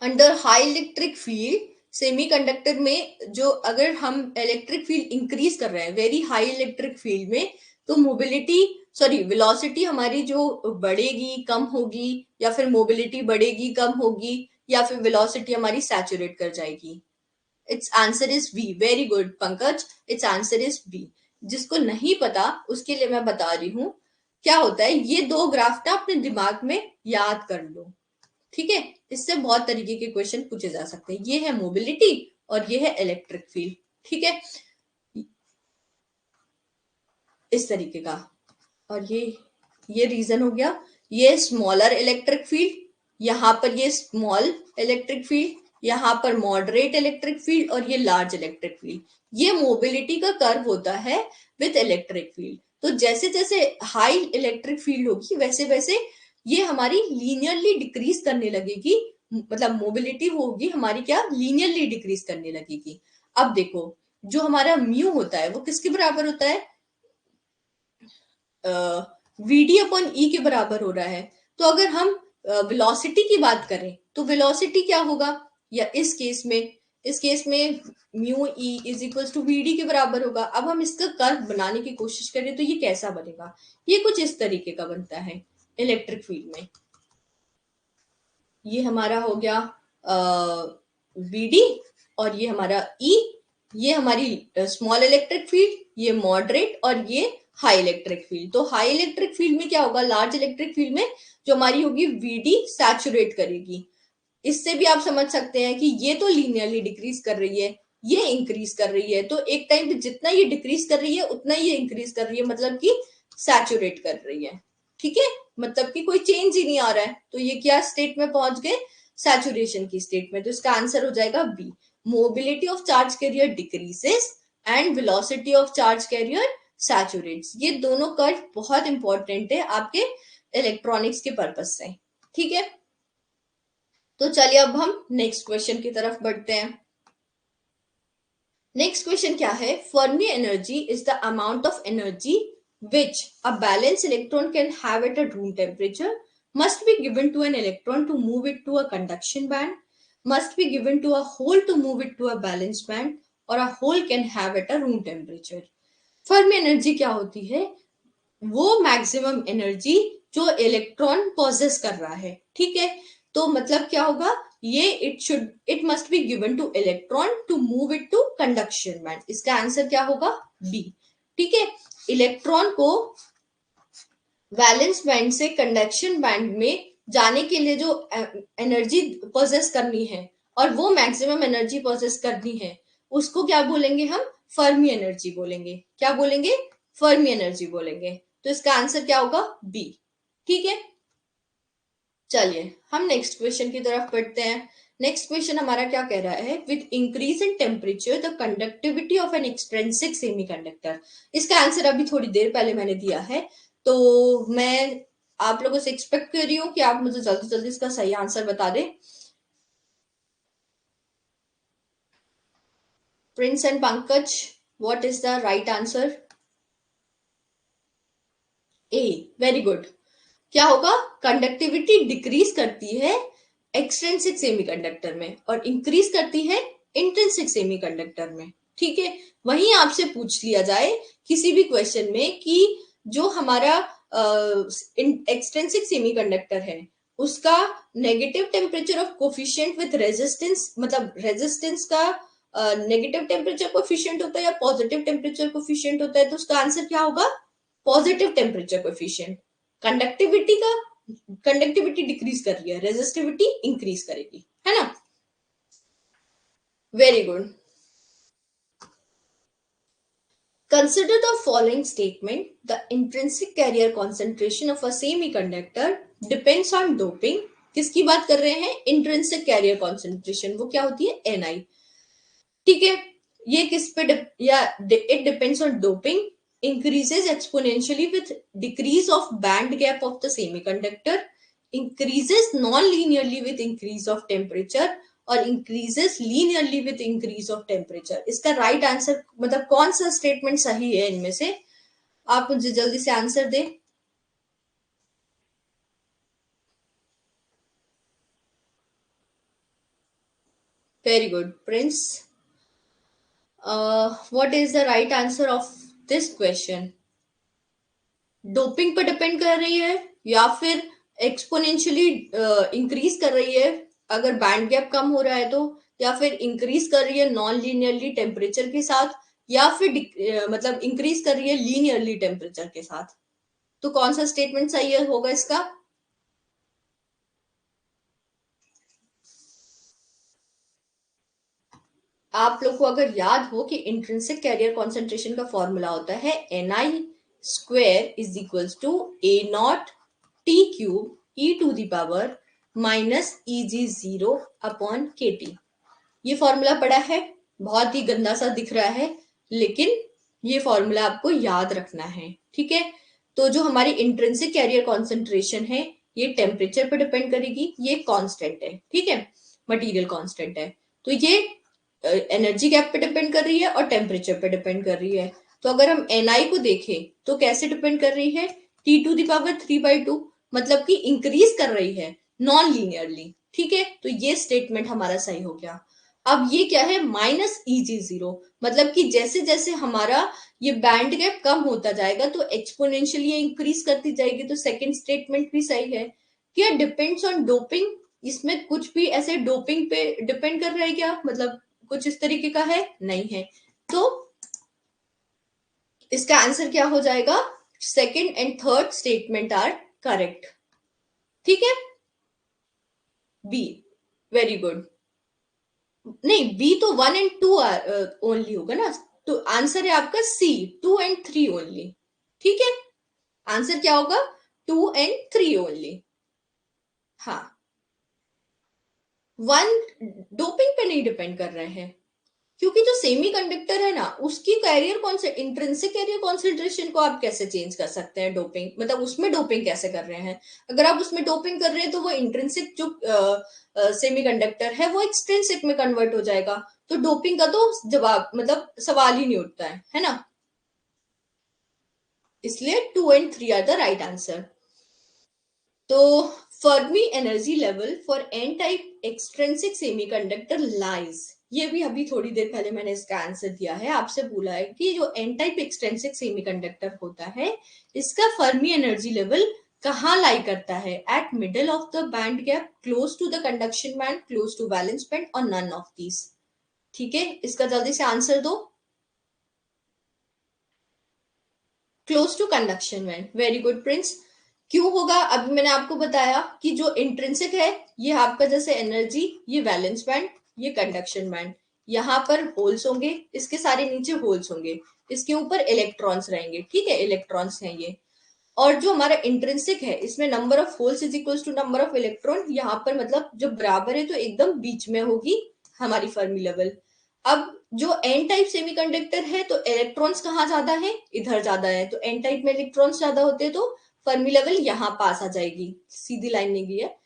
Under high electric field semiconductor में जो अगर हम इलेक्ट्रिक फील्ड इंक्रीज कर रहे हैं वेरी हाई इलेक्ट्रिक फील्ड में, तो मोबिलिटी सॉरी, वेलोसिटी हमारी जो बढ़ेगी कम होगी, या फिर मोबिलिटी बढ़ेगी कम होगी, या फिर वेलोसिटी हमारी सैचुरेट कर जाएगी? Its answer is b. Very good Pankaj, its answer is b. जिसको नहीं पता उसके लिए मैं बता रही हूँ क्या होता है। ये दो ग्राफ ना अपने दिमाग में याद कर लो, ठीक है। इससे बहुत तरीके के क्वेश्चन पूछे जा सकते हैं। ये है मोबिलिटी और ये है इलेक्ट्रिक फील्ड, ठीक है, इस तरीके का। और ये रीजन हो गया। ये स्मॉलर इलेक्ट्रिक फील्ड, यहाँ पर ये स्मॉल इलेक्ट्रिक फील्ड, यहाँ पर मॉडरेट इलेक्ट्रिक फील्ड, और ये लार्ज इलेक्ट्रिक फील्ड। ये मोबिलिटी का कर्व होता है विथ इलेक्ट्रिक फील्ड। तो जैसे जैसे हाई इलेक्ट्रिक फील्ड होगी वैसे वैसे ये हमारी लीनियरली डिक्रीज करने लगेगी। मतलब मोबिलिटी होगी हमारी क्या, लीनियरली डिक्रीज करने लगेगी। अब देखो, जो हमारा म्यू होता है वो किसके बराबर होता है, वीडी अपॉन ई के बराबर हो रहा है। तो अगर हम वेलोसिटी की बात करें तो वेलोसिटी क्या होगा, या इस केस में mu e is equals to VD के बराबर होगा। अब हम इसका कर्व बनाने की कोशिश करें तो ये कैसा बनेगा, ये कुछ इस तरीके का बनता है इलेक्ट्रिक फील्ड में। ये हमारा हो गया वीडी, और ये हमारा ई, ये हमारी स्मॉल इलेक्ट्रिक फील्ड, ये मॉडरेट, और ये हाई इलेक्ट्रिक फील्ड। तो हाई इलेक्ट्रिक फील्ड में क्या होगा, लार्ज इलेक्ट्रिक फील्ड में जो हमारी होगी वीडी सैचुरेट करेगी। इससे भी आप समझ सकते हैं कि ये तो लीनियरली डिक्रीज कर रही है, ये इंक्रीज कर रही है। तो एक टाइम पे जितना ये डिक्रीज कर रही है उतना ही ये इंक्रीज कर रही है, मतलब कि सैचुरेट कर रही है, ठीक है। मतलब कि कोई चेंज ही नहीं आ रहा है। तो ये क्या स्टेट में पहुंच गए, सैचुरेशन की स्टेट में। तो इसका आंसर हो जाएगा b. Mobility of charge carrier decreases and velocity of charge carrier saturates. ये दोनों कर्व बहुत इंपॉर्टेंट है आपके इलेक्ट्रॉनिक्स के पर्पज से, ठीक है। तो चलिए अब हम नेक्स्ट क्वेश्चन की तरफ बढ़ते हैं। नेक्स्ट क्वेश्चन क्या है, Fermi energy is the amount of energy which a balanced electron can have at a room temperature, must be given to an electron to move it to a conduction band, must be given to a hole to move it to a valence band, or a hole can have at a room temperature. Fermi energy क्या होती है, वो मैक्सिमम एनर्जी जो इलेक्ट्रॉन पॉजेस कर रहा है, ठीक है। तो मतलब क्या होगा, ये it must be given to electron to move it to conduction band. इसका आंसर क्या होगा, बी, ठीक है। इलेक्ट्रॉन को वैलेंस बैंड से कंडक्शन बैंड में जाने के लिए जो एनर्जी पोजेस करनी है, और वो मैक्सिमम एनर्जी पोजेस करनी है, उसको क्या बोलेंगे हम, फर्मी एनर्जी बोलेंगे। क्या बोलेंगे, फर्मी एनर्जी बोलेंगे। तो इसका आंसर क्या होगा, बी, ठीक है। चलिए हम नेक्स्ट क्वेश्चन की तरफ बढ़ते हैं। नेक्स्ट क्वेश्चन हमारा क्या कह रहा है, with increase in temperature the conductivity of an extrinsic semiconductor. इसका आंसर अभी थोड़ी देर पहले मैंने दिया है। तो मैं आप लोगों से एक्सपेक्ट कर रही हूँ कि आप मुझे जल्दी जल्दी इसका सही आंसर बता दें। Prince and Pankaj, what is the right answer? A, very good. क्या होगा, कंडक्टिविटी डिक्रीज करती है एक्सट्रिंसिक सेमीकंडक्टर में और इंक्रीज करती है इंट्रिंसिक सेमीकंडक्टर में, ठीक है। वहीं आपसे पूछ लिया जाए किसी भी क्वेश्चन में कि जो हमारा एक्सट्रिंसिक सेमीकंडक्टर है उसका negative temperature of coefficient with resistance, मतलब रेजिस्टेंस का नेगेटिव टेम्परेचर कोफिशिएंट होता है या पॉजिटिव टेम्परेचर कोफिशिएंट होता है, तो उसका आंसर क्या होगा, positive temperature coefficient. Conductivity decrease कर रही है, रेजिस्टिविटी इंक्रीज करेगी, है ना। Very good. Consider the following statement, the intrinsic carrier concentration of a semiconductor depends on doping. किसकी बात कर रहे हैं, इंट्रिंसिक कैरियर कॉन्सेंट्रेशन, वो क्या होती है, Ni, ठीक है। ये किस पे या it depends on doping, increases exponentially with decrease of band gap of the semiconductor, increases non-linearly with increase of temperature, और increases linearly with increase of temperature। इसका राइट आंसर मतलब कौन सा स्टेटमेंट सही है इनमें से, आप मुझे जल्दी से आंसर दें। Very good Prince, what is the right answer of this question? Doping पर डिपेंड कर रही है या फिर एक्सपोनेंशियली इंक्रीज कर रही है अगर बैंड गैप कम हो रहा है तो, या फिर इंक्रीज कर रही है नॉन लीनियरली टेम्परेचर के साथ, या फिर मतलब इंक्रीज कर रही है लीनियरली टेम्परेचर के साथ। तो कौन सा स्टेटमेंट सही होगा इसका? आप लोग को अगर याद हो कि इंट्रिंसिक कैरियर कॉन्सेंट्रेशन का फॉर्मूला होता है Ni² is equals to A0 T³ e⁻⁻⁻ Eg0/kT। ये फॉर्मूला पड़ा है, बहुत ही गंदा सा दिख रहा है, लेकिन ये फॉर्मूला आपको याद रखना है, ठीक है। तो जो हमारी इंट्रिंसिक कैरियर कॉन्सेंट्रेशन है ये टेम्परेचर पर डिपेंड करेगी, ये कांस्टेंट है, ठीक है, मटेरियल कांस्टेंट है। तो ये एनर्जी गैप पे डिपेंड कर रही है और टेम्परेचर पे डिपेंड कर रही है। तो अगर हम Ni को देखें तो कैसे डिपेंड कर रही है, T⁻3/2, मतलब कि इंक्रीज कर रही है नॉन लीनियरली, ठीक है। तो ये स्टेटमेंट हमारा सही हो गया। अब ये क्या है, -Eg0, मतलब कि जैसे जैसे हमारा ये बैंड गैप कम होता जाएगा तो एक्सपोनेंशियली ये इंक्रीज करती जाएगी। तो सेकंड स्टेटमेंट भी सही है। क्या डिपेंड्स ऑन डोपिंग, इसमें कुछ भी ऐसे डोपिंग पे डिपेंड कर रहा है क्या, मतलब कुछ इस तरीके का है, नहीं है। तो इसका आंसर क्या हो जाएगा, second and third statement are correct, ठीक है। B, very good. नहीं, बी तो 1 एंड 2 ओनली होगा ना, तो आंसर है आपका सी, 2 एंड 3 ओनली, ठीक है। आंसर क्या होगा, 2 एंड 3 ओनली। हाँ, 1 डोपिंग पे नहीं डिपेंड कर रहे हैं, क्योंकि जो सेमी कंडक्टर है ना उसकी कैरियर कौन से इंट्रिंसिक कैरियर कॉन्सेंट्रेशन को आप कैसे चेंज कर सकते हैं, डोपिंग मतलब उसमें डोपिंग कैसे कर रहे हैं। अगर आप उसमें डोपिंग कर रहे हैं तो वो इंट्रिंसिक जो सेमी कंडक्टर है वो एक्सट्रिंसिक में कन्वर्ट हो जाएगा। तो डोपिंग का तो जवाब मतलब सवाल ही नहीं उठता है ना। इसलिए 2 and 3 are the right answer. तो Fermi energy level for n type extrinsic semiconductor lies, ये भी अभी थोड़ी देर पहले मैंने इसका आंसर दिया है, आपसे बोला है कि जो एन टाइप एक्सट्रिंसिक सेमीकंडक्टर होता है इसका फर्मी एनर्जी लेवल कहाँ लाई करता है, at middle of the band gap, close to the conduction band, close to valence band और नन ऑफ दीज। ठीक है, इसका जल्दी से आंसर दो। Close to conduction band, very good Prince. क्यों होगा, अभी मैंने आपको बताया कि जो इंट्रिंसिक है ये आपका जैसे एनर्जी, ये वैलेंस बैंड, ये कंडक्शन बैंड, यहाँ पर होल्स होंगे, इसके सारे नीचे होल्स होंगे, इसके ऊपर इलेक्ट्रॉन्स रहेंगे, ठीक है, इलेक्ट्रॉन्स हैं ये। और जो हमारा इंट्रिंसिक है इसमें number of holes is equal to number of electron, यहाँ पर मतलब जो बराबर है तो एकदम बीच में होगी हमारी फर्मी लेवल। अब जो एन टाइप सेमीकंडक्टर है तो इलेक्ट्रॉन्स कहाँ ज्यादा है, इधर ज्यादा है, तो एन टाइप में इलेक्ट्रॉन्स ज्यादा होते हैं तो फर्मी लेवल यहाँ पास आ जाएगी, सीधी लाइन नहीं गई है।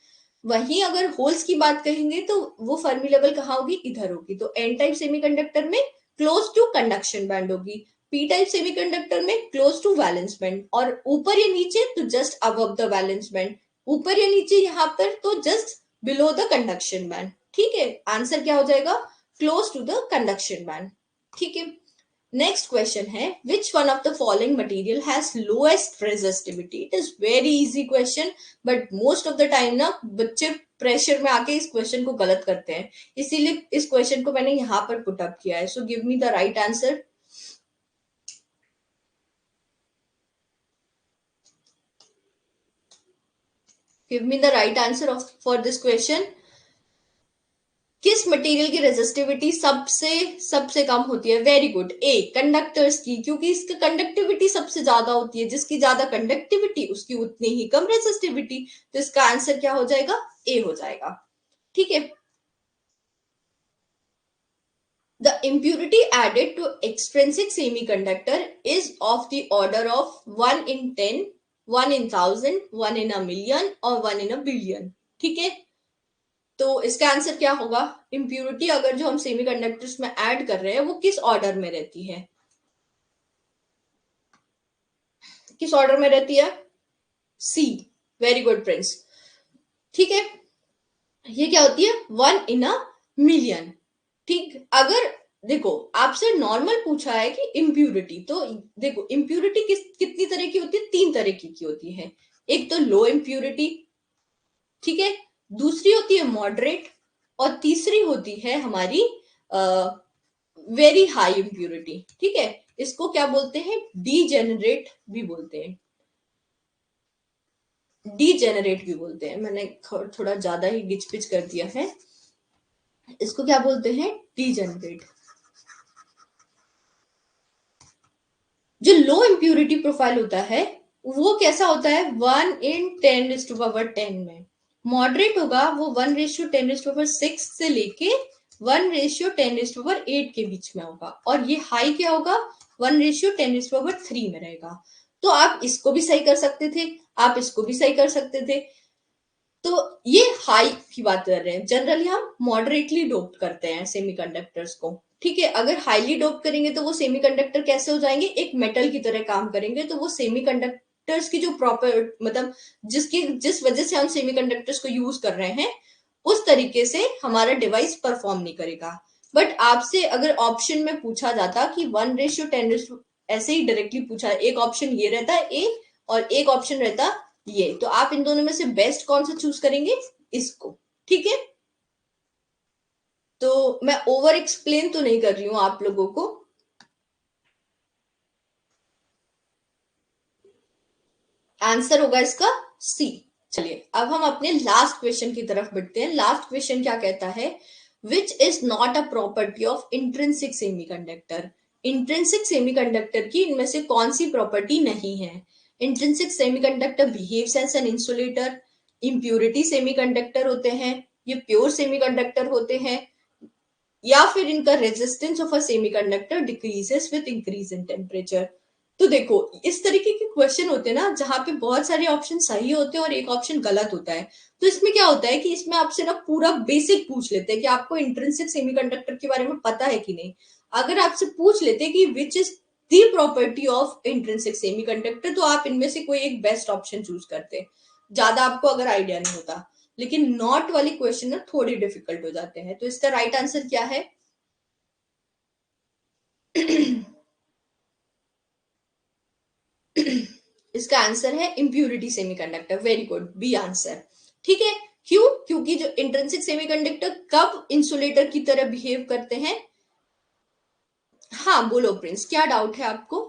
वहीं अगर होल्स की बात कहेंगे तो वो फर्मी लेवल कहाँ होगी, इधर होगी। तो एन टाइप सेमीकंडक्टर में क्लोज टू कंडक्शन बैंड होगी, पी टाइप सेमीकंडक्टर में क्लोज टू वैलेंस बैंड, और ऊपर या नीचे तो just above the valence band, ऊपर या नीचे यहाँ पर तो just below the conduction band, ठीक है। आंसर क्या हो जाएगा, close to the conduction band, ठीक है। नेक्स्ट क्वेश्चन है, which one of the following material has lowest resistivity. It is very easy question, but most of the time ना बच्चे प्रेशर में आके इस क्वेश्चन को गलत करते हैं, इसीलिए इस क्वेश्चन को मैंने यहाँ पर पुट अप किया है। So give me the right answer. Give me the right answer for this question. किस मटेरियल की रेजिस्टिविटी सबसे सबसे कम होती है, वेरी गुड, ए कंडक्टर्स की, क्योंकि इसकी कंडक्टिविटी सबसे ज्यादा होती है, जिसकी ज्यादा कंडक्टिविटी उसकी उतनी ही कम रेजिस्टिविटी। तो इसका आंसर क्या हो जाएगा, ए हो जाएगा, ठीक है। The impurity added to extrinsic semiconductor is of the order of 1 in 10, 1 in 1000, 1 in a million और 1 in a billion, ठीक है। तो इसका आंसर क्या होगा, इम्प्यूरिटी अगर जो हम सेमीकंडक्टर्स में ऐड कर रहे हैं वो किस ऑर्डर में रहती है, किस ऑर्डर में रहती है, सी, वेरी गुड प्रिंस, ठीक है। ये क्या होती है, 1 in a million, ठीक। अगर देखो आपसे नॉर्मल पूछा है कि इम्प्यूरिटी, तो देखो इम्प्यूरिटी कितनी तरह की होती है, 3 तरह की होती है। एक तो लो इम्प्यूरिटी, ठीक है, दूसरी होती है मॉडरेट, और तीसरी होती है हमारी वेरी हाई इम्प्यूरिटी। ठीक है, इसको क्या बोलते हैं, डीजेनरेट भी बोलते हैं, डीजेनरेट भी बोलते हैं। मैंने थोड़ा ज्यादा ही गिच पिच कर दिया है, इसको क्या बोलते हैं, डीजेनरेट। जो लो इम्प्यूरिटी प्रोफाइल होता है वो कैसा होता है, 1 × 10⁻10 में। मॉडरेट होगा वो 1/10⁻6 से लेके 1/10⁻8 के बीच में होगा, और ये हाई क्या होगा, 1/10⁻3 में रहेगा। तो आप इसको भी सही कर सकते थे, आप इसको भी सही कर सकते थे। तो ये हाई की बात कर रहे हैं, जनरली हम मॉडरेटली डोप करते हैं सेमीकंडक्टर्स को। ठीक है, अगर हाईली डोप करेंगे तो वो सेमीकंडक्टर कैसे हो जाएंगे, एक मेटल की तरह काम करेंगे। तो वो सेमीकंडक्टर्स की जो प्रॉपर मतलब जिस वजह से हम सेमीकंडक्टर्स को यूज कर रहे हैं उस तरीके से हमारा डिवाइस परफॉर्म नहीं करेगा। बट आपसे अगर ऑप्शन में पूछा जाता कि 1/10, ऐसे ही डायरेक्टली पूछा, एक ऑप्शन ये रहता है ए और एक ऑप्शन रहता ये, तो आप इन दोनों में से बेस्ट कौन सा चूज करेंगे, इसको। ठीक है, तो मैं ओवर एक्सप्लेन तो नहीं कर रही हूं आप लोगों को। आंसर होगा इसका सी। चलिए अब हम अपने लास्ट क्वेश्चन की तरफ बढ़ते हैं। लास्ट क्वेश्चन क्या कहता है, which is not a property of intrinsic semiconductor. Intrinsic semiconductor की इनमें से कौन सी प्रॉपर्टी नहीं है। Intrinsic semiconductor behaves as an insulator, impurity semiconductor होते हैं, ये प्योर सेमीकंडक्टर होते हैं, या फिर इनका resistance of a semiconductor decreases with increase in temperature. तो देखो इस तरीके के क्वेश्चन होते हैं ना जहां पे बहुत सारे ऑप्शन सही होते हैं और एक ऑप्शन गलत होता है। तो इसमें क्या होता है कि इसमें आपसे ना पूरा बेसिक पूछ लेते हैं कि आपको इंट्रिंसिक सेमीकंडक्टर के बारे में पता है कि नहीं। अगर आपसे पूछ लेते हैं कि which is the property of intrinsic semiconductor, तो आप इनमें से कोई एक बेस्ट ऑप्शन चूज करते, ज्यादा आपको अगर आइडिया नहीं होता। लेकिन नॉट वाले क्वेश्चन ना थोड़े डिफिकल्ट हो जाते हैं। तो इसका राइट आंसर क्या है, इसका आंसर है impurity semiconductor. Very good, b answer. ठीक है, क्यों, क्योंकि जो इंट्रिंसिक सेमीकंडक्टर कब इंसुलेटर की तरह बिहेव करते हैं। हाँ बोलो प्रिंस, क्या डाउट है आपको।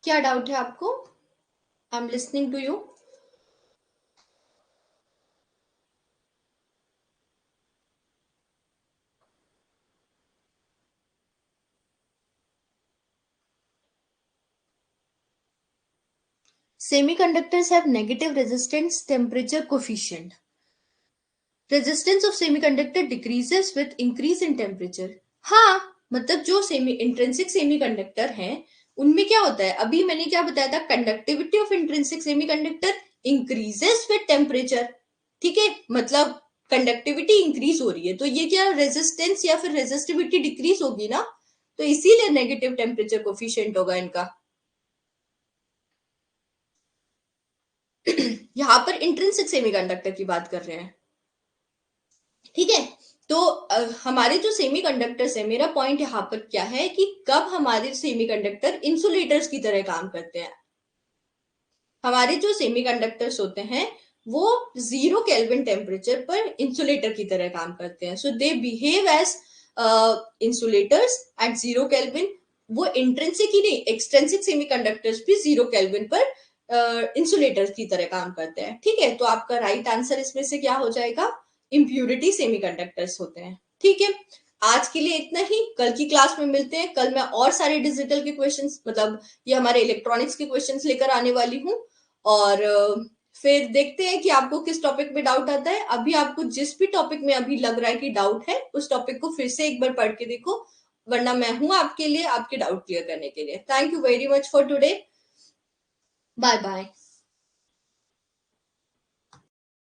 क्या डाउट है आपको, I am listening to you. Semiconductors have negative resistance temperature coefficient. Resistance of semiconductor decreases with increase in temperature. हाँ, मतलब जो सेमी इंट्रिंसिक सेमीकंडक्टर हैं उनमें क्या होता है, अभी मैंने क्या बताया था, conductivity of intrinsic semiconductor increases with temperature. ठीक है, मतलब कंडक्टिविटी इंक्रीज हो रही है, तो ये क्या रेजिस्टेंस या फिर रेजिस्टिविटी डिक्रीज होगी ना, तो इसीलिए नेगेटिव टेम्परेचर कोफिशिएंट होगा इनका। यहाँ पर इंट्रिंसिक सेमीकंडक्टर की बात कर रहे हैं। ठीक है, तो हमारे जो सेमीकंडक्टर्स है, मेरा पॉइंट यहाँ पर क्या है कि कब हमारे सेमीकंडक्टर इंसुलेटर्स की तरह काम करते हैं। हमारे जो सेमीकंडक्टर्स होते हैं वो 0 केल्विन टेम्परेचर पर इंसुलेटर की तरह काम करते हैं। So they behave as insulators at 0 kelvin. वो इंट्रिंसिक ही नहीं, एक्सट्रिंसिक सेमीकंडक्टर्स भी 0 केल्विन पर इंसुलेटर्स की तरह काम करते हैं। ठीक है, तो आपका राइट आंसर इसमें से क्या हो जाएगा, इम्प्यूरिटी सेमीकंडक्टर्स होते हैं। ठीक है, आज के लिए इतना ही, कल की क्लास में मिलते हैं। कल मैं और सारे डिजिटल के क्वेश्चंस, मतलब ये हमारे इलेक्ट्रॉनिक्स के क्वेश्चंस लेकर आने वाली हूँ। और फिर देखते हैं कि आपको किस टॉपिक में डाउट आता है। अभी आपको जिस भी टॉपिक में अभी लग रहा है कि डाउट है उस टॉपिक को फिर से एक बार पढ़ के देखो, वरना मैं हूं आपके लिए, आपके डाउट क्लियर करने के लिए। Thank you very much for today, bye bye.